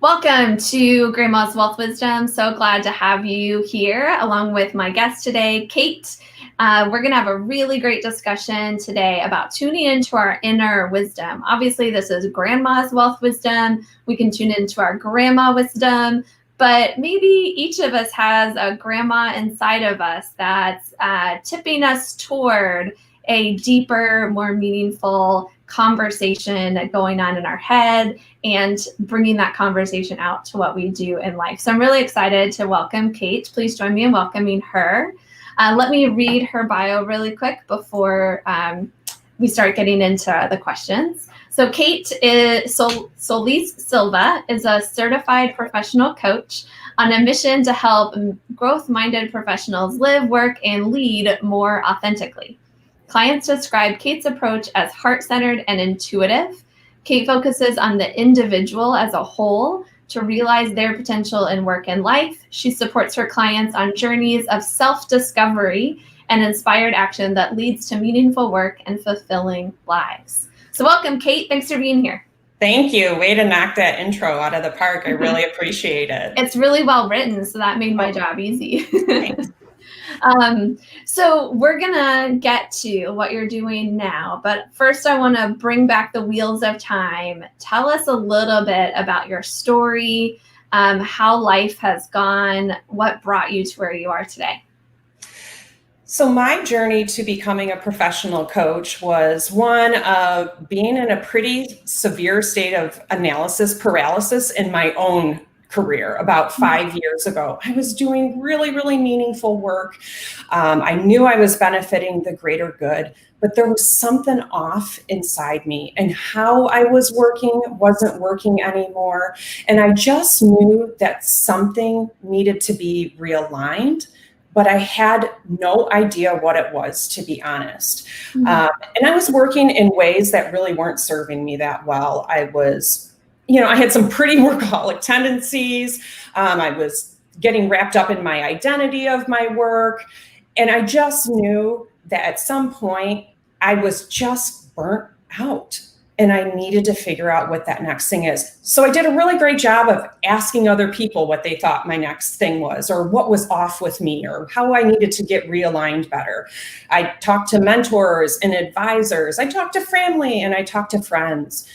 Welcome to Grandma's Wealth Wisdom. So glad to have you here along with my guest today, Kate. We're going to have a really great discussion today about tuning into our inner wisdom. Obviously, this is Grandma's Wealth Wisdom. We can tune into our grandma wisdom, but maybe each of us has a grandma inside of us that's tipping us toward a deeper, more meaningful conversation going on in our head and bringing that conversation out to what we do in life. So I'm really excited to welcome Kate. Please join me in welcoming her. Let me read her bio really quick before we start getting into the questions. So Kate Solis Silva is a certified professional coach on a mission to help growth-minded professionals live, work, and lead more authentically. Clients describe Kate's approach as heart-centered and intuitive. Kate focuses on the individual as a whole to realize their potential in work and life. She supports her clients on journeys of self-discovery and inspired action that leads to meaningful work and fulfilling lives. So welcome, Kate. Thanks for being here. Thank you. Way to knock that intro out of the park. I really appreciate it. It's really well written, so that made my job easy. So we're gonna get to what you're doing now, but first I want to bring back the wheels of time. Tell us a little bit about your story, how life has gone, what brought you to where you are today. So my journey to becoming a professional coach was one of being in a pretty severe state of analysis paralysis in my own career about 5 years ago. I was doing really, really meaningful work. I knew I was benefiting the greater good, but there was something off inside me, and how I was working wasn't working anymore. And I just knew that something needed to be realigned, but I had no idea what it was, to be honest. And I was working in ways that really weren't serving me that well. I had some pretty workaholic tendencies. I was getting wrapped up in my identity of my work. And I just knew that at some point I was just burnt out and I needed to figure out what that next thing is. So I did a really great job of asking other people what they thought my next thing was, or what was off with me, or how I needed to get realigned better. I talked to mentors and advisors. I talked to family and I talked to friends.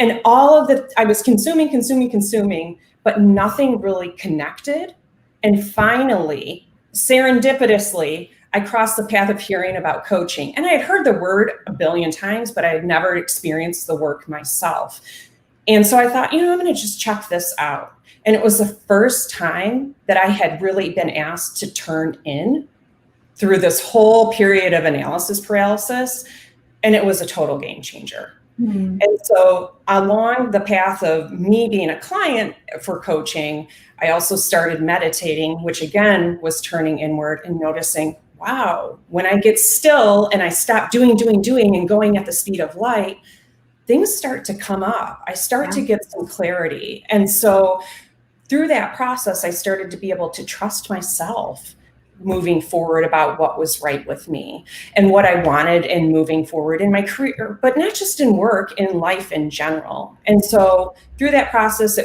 And I was consuming, but nothing really connected. And finally, serendipitously, I crossed the path of hearing about coaching. And I had heard the word a billion times, but I had never experienced the work myself. And so I thought, I'm going to just check this out. And it was the first time that I had really been asked to turn in through this whole period of analysis paralysis. And it was a total game changer. And so along the path of me being a client for coaching, I also started meditating, which again was turning inward and noticing, wow, when I get still and I stop doing and going at the speed of light, things start to come up. I start to get some clarity. And so through that process, I started to be able to trust myself moving forward about what was right with me and what I wanted in moving forward in my career, but not just in work, in life in general. And so through that process,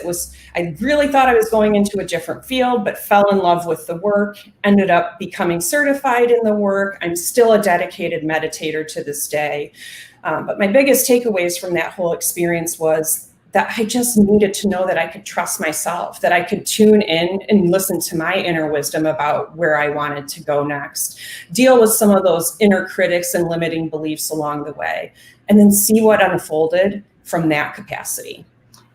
I really thought I was going into a different field, but fell in love with the work, ended up becoming certified in the work. I'm still a dedicated meditator to this day. But my biggest takeaways from that whole experience was that I just needed to know that I could trust myself, that I could tune in and listen to my inner wisdom about where I wanted to go next, deal with some of those inner critics and limiting beliefs along the way, and then see what unfolded from that capacity.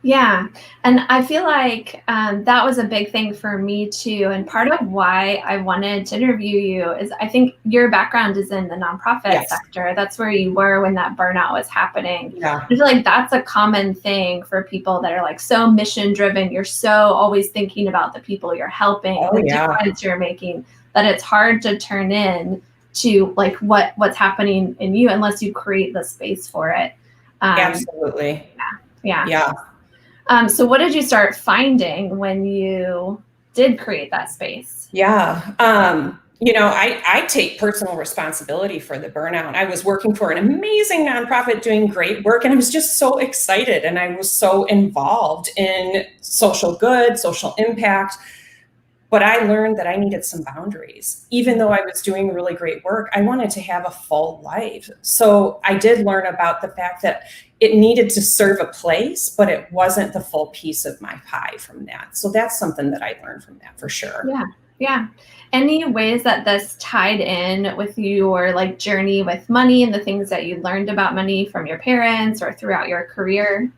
Yeah. And I feel like that was a big thing for me too. And part of why I wanted to interview you is I think your background is in the nonprofit sector. That's where you were when that burnout was happening. Yeah. I feel like that's a common thing for people that are like so mission driven. You're so always thinking about the people you're helping, the difference you're making, that it's hard to turn in to like what's happening in you unless you create the space for it. Absolutely. Yeah. So what did you start finding when you did create that space? Yeah. I take personal responsibility for the burnout. I was working for an amazing nonprofit doing great work, and I was just so excited, and I was so involved in social good, social impact. But I learned that I needed some boundaries. Even though I was doing really great work, I wanted to have a full life. So I did learn about the fact that it needed to serve a place, but it wasn't the full piece of my pie from that. So that's something that I learned from that for sure. Yeah. Yeah. Any ways that this tied in with your like journey with money and the things that you learned about money from your parents or throughout your career?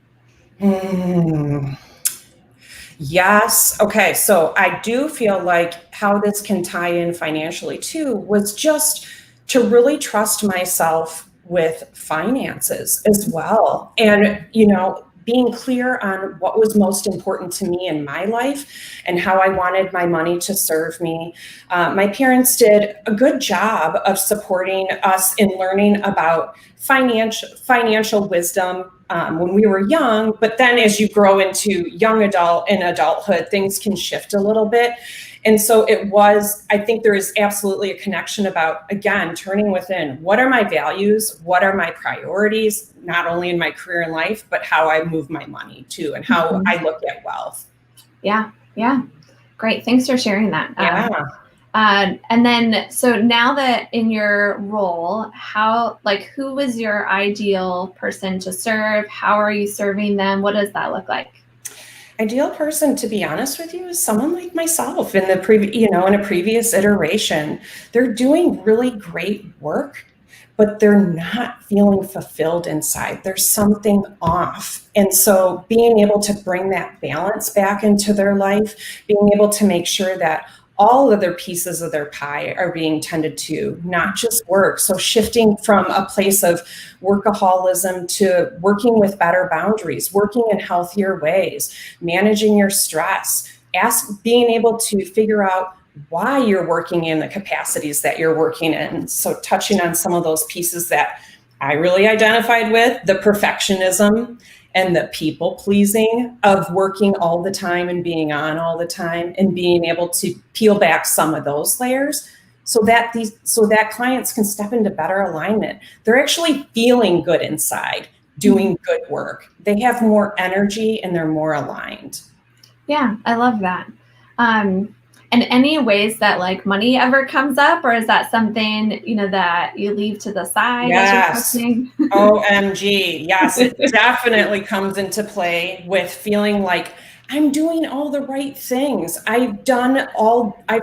Yes. Okay. So I do feel like how this can tie in financially too was just to really trust myself with finances as well. And, being clear on what was most important to me in my life and how I wanted my money to serve me. My parents did a good job of supporting us in learning about financial wisdom when we were young, but then as you grow into young adult and adulthood, things can shift a little bit. And so I think there is absolutely a connection about, again, turning within. What are my values? What are my priorities, not only in my career and life, but how I move my money too, and how I look at wealth. Yeah. Yeah. Great. Thanks for sharing that. Yeah. And then, so now that in your role, who was your ideal person to serve? How are you serving them? What does that look like? Ideal person, to be honest with you, is someone like myself in in a previous iteration. They're doing really great work, but they're not feeling fulfilled inside. There's something off. And so being able to bring that balance back into their life, being able to make sure that all other pieces of their pie are being tended to, not just work. So shifting from a place of workaholism to working with better boundaries, working in healthier ways, managing your stress, being able to figure out why you're working in the capacities that you're working in. So touching on some of those pieces that I really identified with, the perfectionism and the people pleasing of working all the time and being on all the time, and being able to peel back some of those layers so that clients can step into better alignment. They're actually feeling good inside, doing good work. They have more energy and they're more aligned. Yeah, I love that. And any ways that like money ever comes up, or is that something, that you leave to the side? Yes. As you're coaching? OMG. Yes, it definitely comes into play with feeling like I'm doing all the right things. I've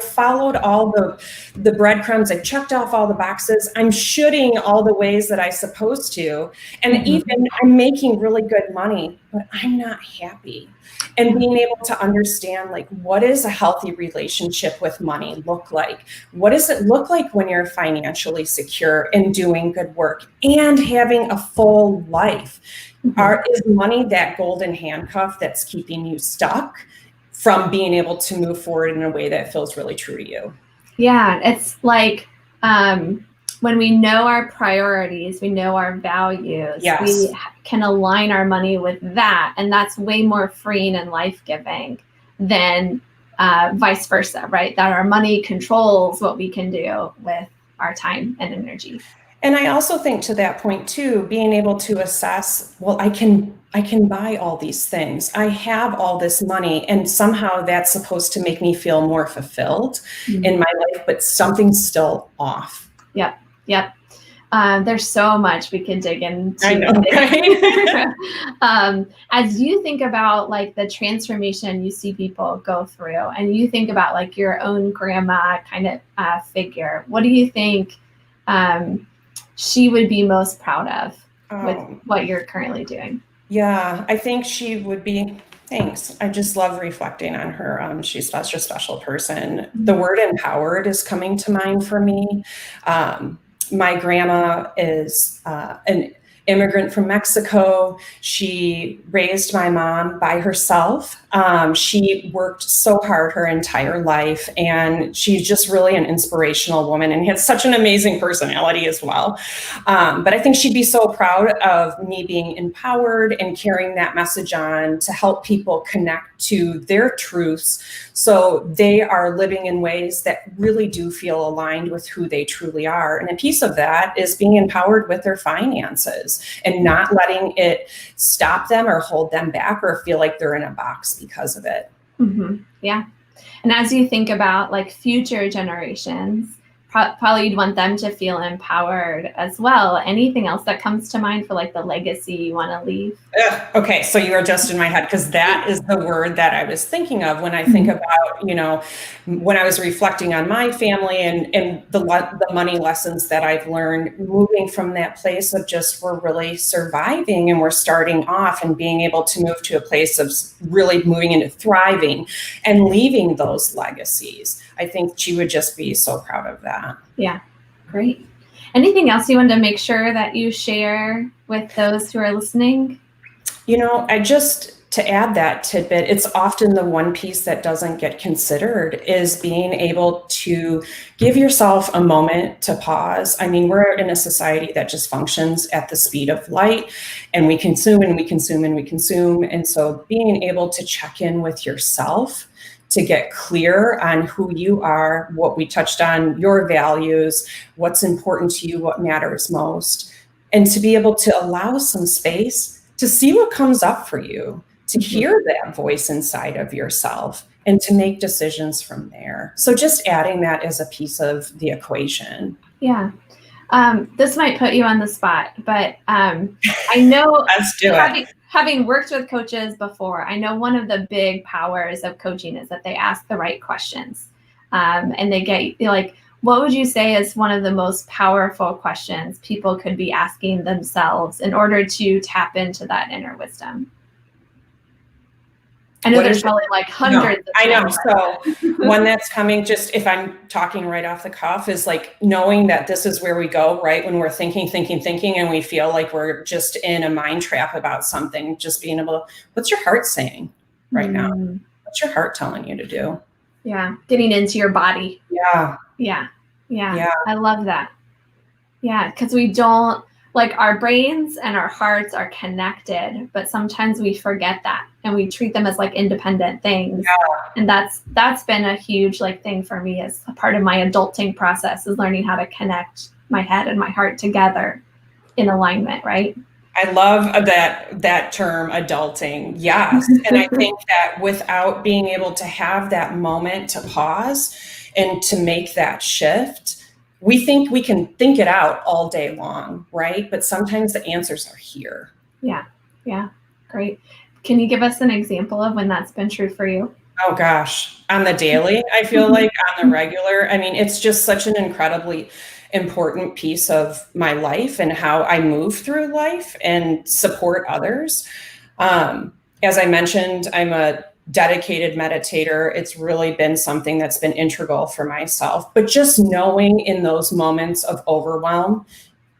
followed all the breadcrumbs. I've checked off all the boxes. I'm shooting all the ways that I'm supposed to. And even I'm making really good money, but I'm not happy. And being able to understand, like, what is a healthy relationship with money look like? What does it look like when you're financially secure and doing good work and having a full life? Is money that golden handcuff that's keeping you stuck from being able to move forward in a way that feels really true to you? Yeah, it's like when we know our priorities, we know our values, Yes. we can align our money with that. And that's way more freeing and life-giving than vice versa, right? That our money controls what we can do with our time and energy. And I also think to that point too, being able to assess, well, I can buy all these things. I have all this money, and somehow that's supposed to make me feel more fulfilled in my life, but something's still off. Yep. There's so much we can dig into. I know, right? As you think about like the transformation you see people go through, and you think about like your own grandma kind of figure, what do you think she would be most proud of with what you're currently doing? Yeah, I think she would be. Thanks. I just love reflecting on her. She's such a special person. The word empowered is coming to mind for me. My grandma is immigrant from Mexico. She raised my mom by herself. She worked so hard her entire life, and she's just really an inspirational woman and has such an amazing personality as well. But I think she'd be so proud of me being empowered and carrying that message on to help people connect to their truths so they are living in ways that really do feel aligned with who they truly are. And a piece of that is being empowered with their finances and not letting it stop them or hold them back or feel like they're in a box because of it. Mm-hmm. Yeah. And as you think about like future generations, probably you'd want them to feel empowered as well. Anything else that comes to mind for like the legacy you want to leave? Okay, so you are just in my head, because that is the word that I was thinking of when I think about, when I was reflecting on my family and the money lessons that I've learned, moving from that place of just we're really surviving and we're starting off and being able to move to a place of really moving into thriving and leaving those legacies. I think she would just be so proud of that. Yeah, great. Anything else you want to make sure that you share with those who are listening? To add that tidbit, it's often the one piece that doesn't get considered is being able to give yourself a moment to pause. I mean, we're in a society that just functions at the speed of light, and we consume and we consume and we consume. And so being able to check in with yourself to get clear on who you are, what we touched on, your values, what's important to you, what matters most, and to be able to allow some space to see what comes up for you, to hear that voice inside of yourself and to make decisions from there. So just adding that as a piece of the equation. Yeah. This might put you on the spot, but I know Let's do it. Having worked with coaches before, I know one of the big powers of coaching is that they ask the right questions. And they get like, what would you say is one of the most powerful questions people could be asking themselves in order to tap into that inner wisdom? I know there's probably like hundreds. I know. So one that's coming, just if I'm talking right off the cuff, is like knowing that this is where we go, right? When we're thinking, and we feel like we're just in a mind trap about something, just being able to, what's your heart saying right now? What's your heart telling you to do? Yeah. Getting into your body. Yeah. I love that. Yeah. Because we don't, like, our brains and our hearts are connected, but sometimes we forget that and we treat them as like independent things. And that's been a huge like thing for me as a part of my adulting process, is learning how to connect my head and my heart together in alignment, right? I love that term, adulting. Yes. And I think that without being able to have that moment to pause and to make that shift, we think we can think it out all day long, right? But sometimes the answers are here. Yeah. Great. Can you give us an example of when that's been true for you? Oh gosh, on the daily, I feel like on the regular. I mean, it's just such an incredibly important piece of my life and how I move through life and support others. As I mentioned, I'm a dedicated meditator. It's really been something that's been integral for myself. But just knowing in those moments of overwhelm,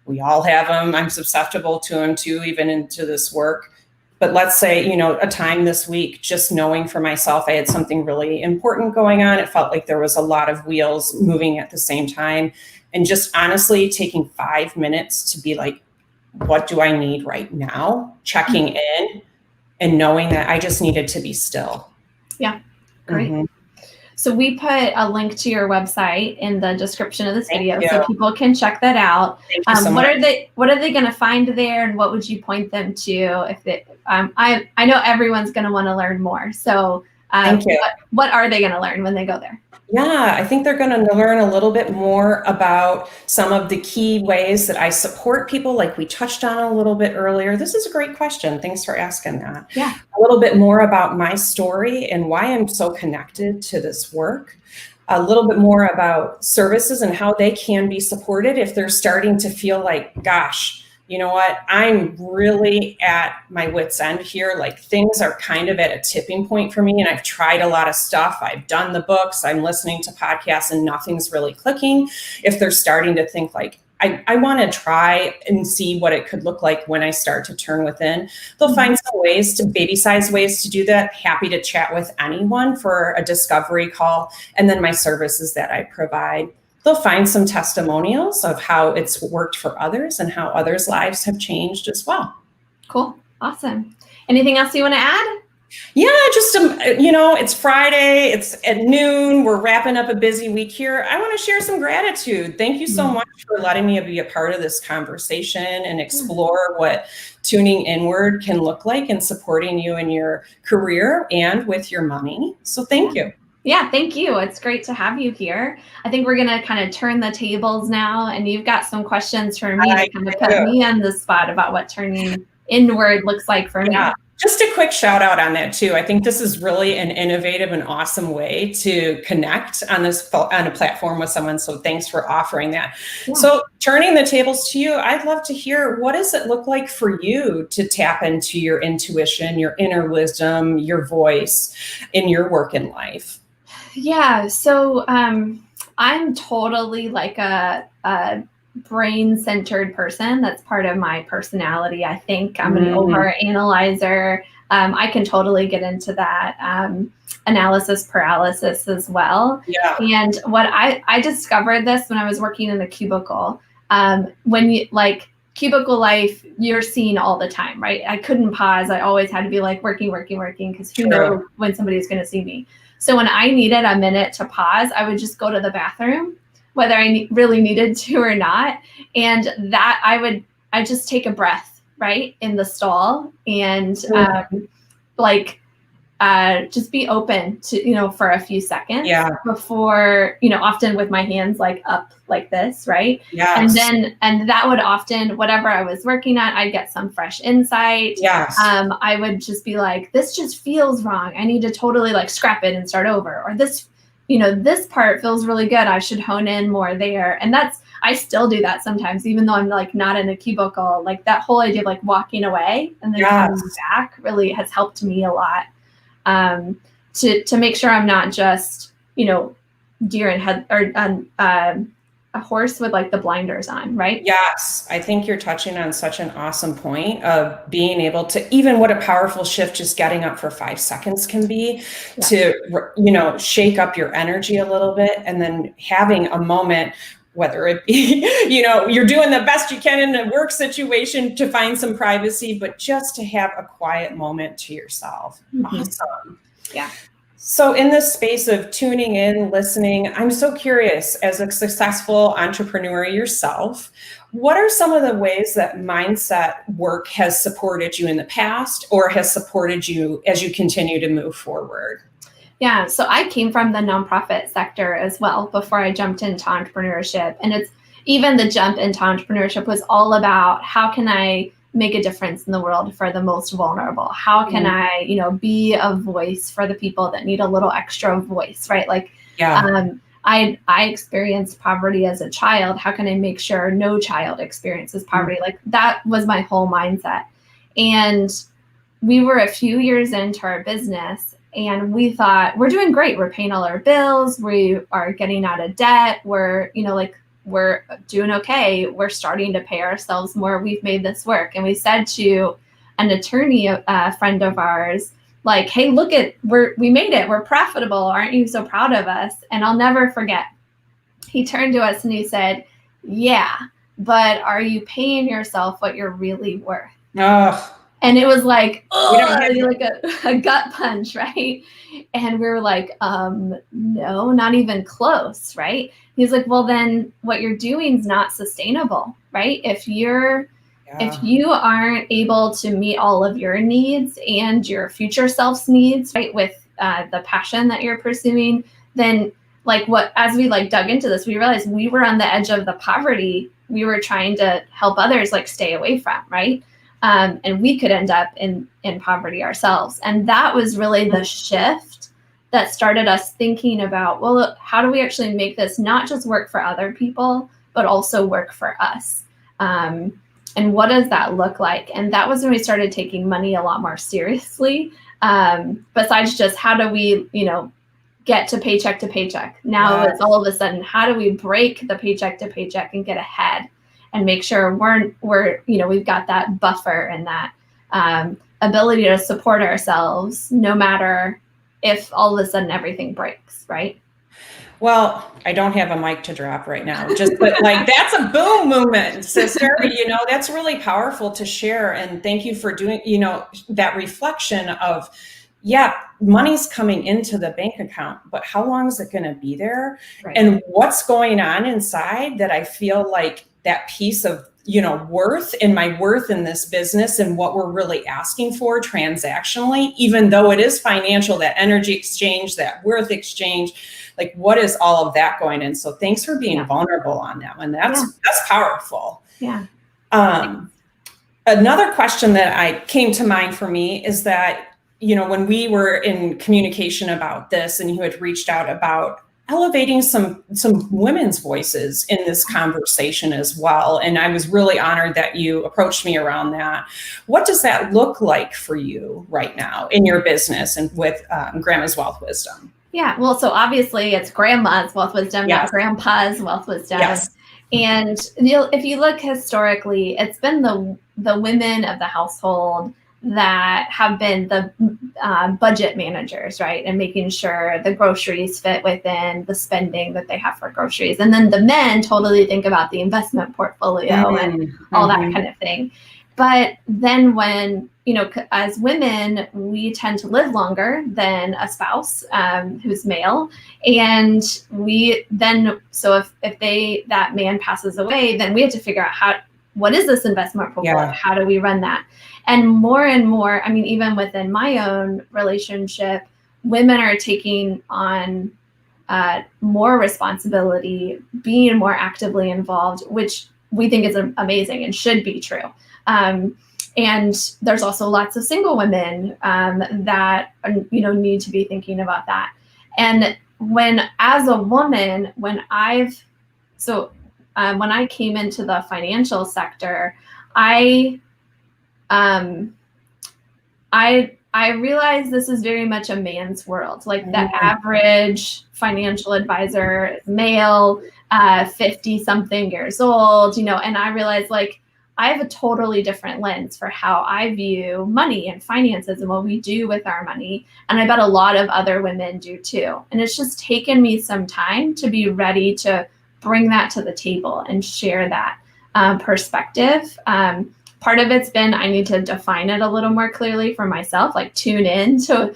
we all have them. I'm susceptible to them too, even into this work. But let's say, a time this week, just knowing for myself, I had something really important going on. It felt like there was a lot of wheels moving at the same time. And just honestly taking 5 minutes to be like, what do I need right now? Checking in and knowing that I just needed to be still. Yeah, great. So we put a link to your website in the description of this video so people can check that out. Thank you so much. What are they going to find there, and what would you point them to if they, I know everyone's going to want to learn more. So Thank you. What are they going to learn when they go there? Yeah, I think they're going to learn a little bit more about some of the key ways that I support people, like we touched on a little bit earlier. This is a great question. Thanks for asking that. Yeah. A little bit more about my story and why I'm so connected to this work. A little bit more about services and how they can be supported if they're starting to feel like, gosh, you know what, I'm really at my wit's end here. Like things are kind of at a tipping point for me, and I've tried a lot of stuff. I've done the books, I'm listening to podcasts, and nothing's really clicking. If they're starting to think like, I want to try and see what it could look like when I start to turn within. They'll find some ways to baby-sized ways to do that. Happy to chat with anyone for a discovery call. And then my services that I provide. They'll find some testimonials of how it's worked for others and how others' lives have changed as well. Cool. Awesome. Anything else you want to add? Yeah, just, it's Friday, it's at noon, we're wrapping up a busy week here. I want to share some gratitude. Thank you so much for letting me be a part of this conversation and explore what tuning inward can look like and supporting you in your career and with your money. So thank you. Yeah, thank you. It's great to have you here. I think we're going to kind of turn the tables now, and you've got some questions for me to kind of put me on the spot about what turning inward looks like for me. Just a quick shout out on that too. I think this is really an innovative and awesome way to connect on a platform with someone. So thanks for offering that. Yeah. So turning the tables to you, I'd love to hear, what does it look like for you to tap into your intuition, your inner wisdom, your voice in your work in life? Yeah. So I'm totally like a brain-centered person. That's part of my personality. I think I'm an over-analyzer. I can totally get into that analysis paralysis as well. Yeah. And what I discovered this when I was working in the cubicle. When you cubicle life, you're seen all the time, right? I couldn't pause. I always had to be like working, because who knows when somebody's going to see me. So when I needed a minute to pause, I would just go to the bathroom, whether I really needed to or not. And that I just take a breath, right, in the stall and just be open to, for a few seconds before, often with my hands like up like this, right? Yes. And that would often, whatever I was working on, I'd get some fresh insight. Yes. I would just be like, this just feels wrong. I need to totally scrap it and start over. Or this, this part feels really good. I should hone in more there. And I still do that sometimes, even though I'm not in a cubicle. That whole idea of walking away and then coming back really has helped me a lot. To make sure I'm not just, deer in head or a horse with the blinders on, right? Yes. I think you're touching on such an awesome point of being able to, even what a powerful shift just getting up for 5 seconds can be to, shake up your energy a little bit and then having a moment, whether it be, you're doing the best you can in a work situation to find some privacy, but just to have a quiet moment to yourself. Awesome. Yeah. So in this space of tuning in, listening, I'm so curious, as a successful entrepreneur yourself, what are some of the ways that mindset work has supported you in the past or has supported you as you continue to move forward? Yeah, so I came from the nonprofit sector as well before I jumped into entrepreneurship. And even the jump into entrepreneurship was all about, how can I make a difference in the world for the most vulnerable? How can I, be a voice for the people that need a little extra voice, right? I experienced poverty as a child. How can I make sure no child experiences poverty? That was my whole mindset. And we were a few years into our business and we thought, we're doing great. We're paying all our bills. We are getting out of debt. We're, we're doing okay. We're starting to pay ourselves more. We've made this work. And we said to an attorney, a friend of ours, hey, look we made it. We're profitable. Aren't you so proud of us? And I'll never forget. He turned to us and he said, yeah, but are you paying yourself what you're really worth? And it was like a gut punch, right? And we were like, no, not even close, right? He's like, well, then what you're doing is not sustainable, right? If you aren't able to meet all of your needs and your future self's needs, right, with the passion that you're pursuing, then as we dug into this, we realized we were on the edge of the poverty we were trying to help others stay away from, right? And we could end up in poverty ourselves. And that was really the shift that started us thinking about, well, how do we actually make this not just work for other people, but also work for us? And what does that look like? And that was when we started taking money a lot more seriously. Besides just how do we, get to paycheck. Now it's all of a sudden, how do we break the paycheck to paycheck and get ahead? and make sure we're we've got that buffer and that ability to support ourselves no matter if all of a sudden everything breaks, right? Well, I don't have a mic to drop right now, but like that's a boom movement, sister. That's really powerful to share. And thank you for doing, that reflection of, yeah, money's coming into the bank account, but how long is it going to be there? Right. And what's going on inside that I feel like that piece of, worth and my worth in this business and what we're really asking for transactionally, even though it is financial, that energy exchange, that worth exchange, like what is all of that going in? So thanks for being vulnerable on that one. That's powerful. Yeah. Another question that came to mind for me is that, when we were in communication about this and you had reached out about elevating some women's voices in this conversation as well. And I was really honored that you approached me around that. What does that look like for you right now in your business and with Grandma's Wealth Wisdom? Yeah, well, so obviously it's Grandma's Wealth Wisdom, not Grandpa's Wealth Wisdom. Yes. And if you look historically, it's been the women of the household that have been the budget managers, right? And making sure the groceries fit within the spending that they have for groceries. And then the men totally think about the investment portfolio and all that kind of thing. But then when, as women, we tend to live longer than a spouse who's male. And so if that man passes away, then we have to figure out what is this investment portfolio? Yeah. How do we run that? And more, even within my own relationship, women are taking on more responsibility, being more actively involved, which we think is amazing and should be true. And there's also lots of single women that need to be thinking about that. And as a woman, when I came into the financial sector, I realized this is very much a man's world. Like the average financial advisor is male, 50 something years old, and I realized like I have a totally different lens for how I view money and finances and what we do with our money. And I bet a lot of other women do too. And it's just taken me some time to be ready to bring that to the table and share that perspective. Part of it's been I need to define it a little more clearly for myself, like tune in to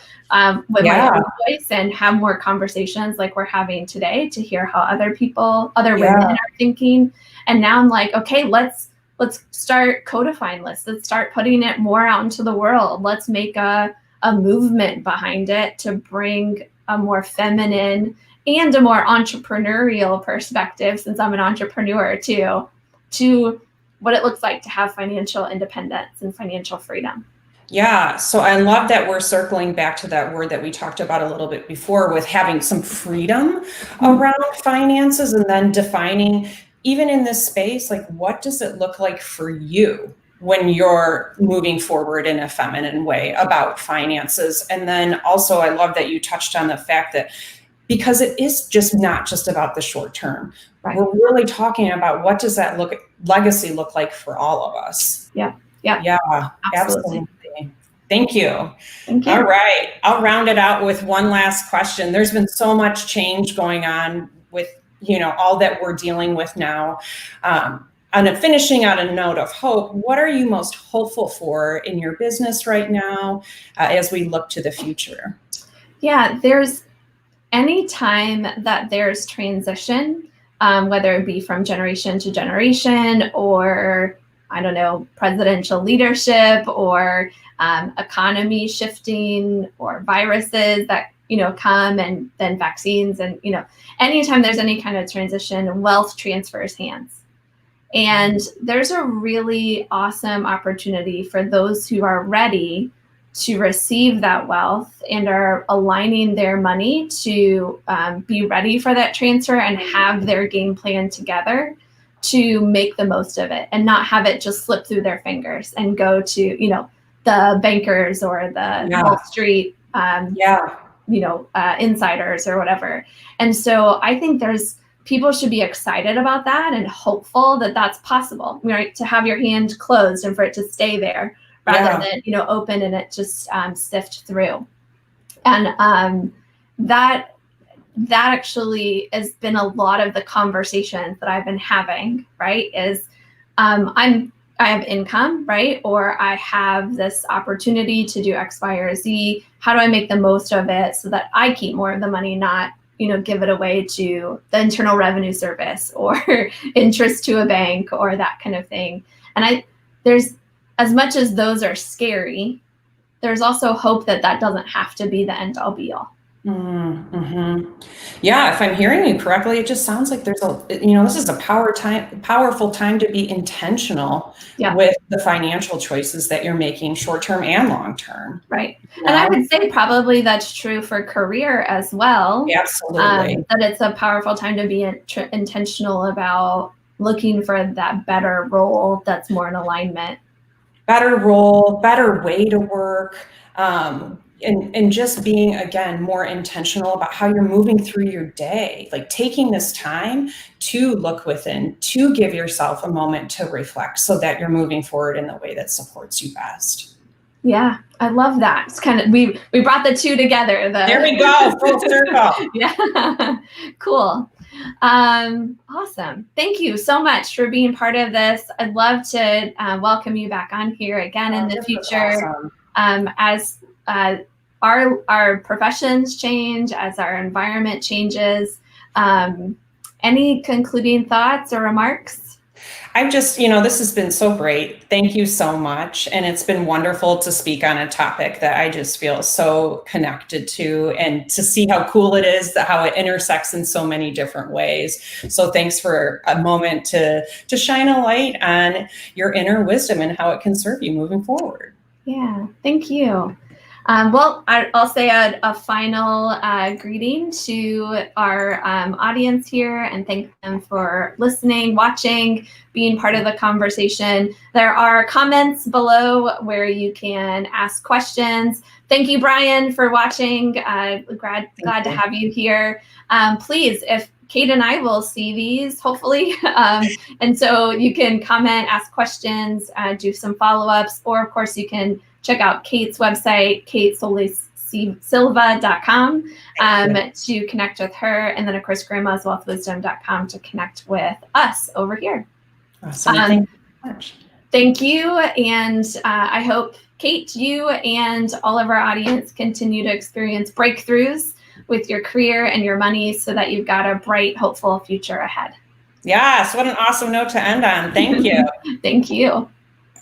with my own voice and have more conversations like we're having today to hear how other women are thinking. And now I'm like, okay, let's start codifying this. Let's start putting it more out into the world. Let's make a movement behind it to bring a more feminine and a more entrepreneurial perspective, since I'm an entrepreneur too, to what it looks like to have financial independence and financial freedom. Yeah. So I love that we're circling back to that word that we talked about a little bit before with having some freedom around finances and then defining, even in this space, like what does it look like for you when you're moving forward in a feminine way about finances? And then also I love that you touched on the fact that because it is just not just about the short term. Right. We're really talking about what does that legacy look like for all of us? Yeah. Absolutely. Thank you. Thank you. All right. I'll round it out with one last question. There's been so much change going on with, all that we're dealing with now. And finishing on a note of hope, what are you most hopeful for in your business right now as we look to the future? Yeah, there's any time that there's transition, whether it be from generation to generation or, presidential leadership or economy shifting or viruses that, come and then vaccines and, anytime there's any kind of transition, wealth transfers hands. And there's a really awesome opportunity for those who are ready to receive that wealth and are aligning their money to be ready for that transfer and have their game plan together to make the most of it and not have it just slip through their fingers and go to, the bankers or the Wall Street, insiders or whatever. And so I think there's people should be excited about that and hopeful that that's possible, right? To have your hand closed and for it to stay there rather than, open and it just sift through. And that actually has been a lot of the conversations that I've been having, right? Is I have income, right? Or I have this opportunity to do X, Y, or Z. How do I make the most of it so that I keep more of the money, not, give it away to the Internal Revenue Service or interest to a bank or that kind of thing. And there's, as much as those are scary, there's also hope that that doesn't have to be the end all be all. Mm-hmm. Yeah, if I'm hearing you correctly, it just sounds like there's this is a powerful time to be intentional with the financial choices that you're making, short-term and long-term. Right. And I would say probably that's true for career as well. Absolutely. That it's a powerful time to be intentional about looking for that better role that's more in alignment. Better role, better way to work. And just being, again, more intentional about how you're moving through your day, like taking this time to look within, to give yourself a moment to reflect so that you're moving forward in the way that supports you best. Yeah, I love that. It's kind of, we brought the two together. There we go, full circle. Yeah, cool. Awesome. Thank you so much for being part of this. I'd love to welcome you back on here again in the future. Awesome. As our professions change, as our environment changes. Any concluding thoughts or remarks? I've just, this has been so great. Thank you so much. And it's been wonderful to speak on a topic that I just feel so connected to, and to see how cool it is, how it intersects in so many different ways. So thanks for a moment to shine a light on your inner wisdom and how it can serve you moving forward. Yeah, thank you. Well, I'll say a final greeting to our audience here and thank them for listening, watching, being part of the conversation. There are comments below where you can ask questions. Thank you, Brian, for watching. Glad to have you here. Please, if Kate and I will see these, hopefully. And so you can comment, ask questions, do some follow-ups, or of course you can check out Kate's website, solissilva.com, to connect with her. And then, of course, grandmaswealthwisdom.com to connect with us over here. Awesome. Thank you so much. Thank you. And I hope, Kate, you and all of our audience continue to experience breakthroughs with your career and your money so that you've got a bright, hopeful future ahead. Yes. What an awesome note to end on. Thank you. Thank you.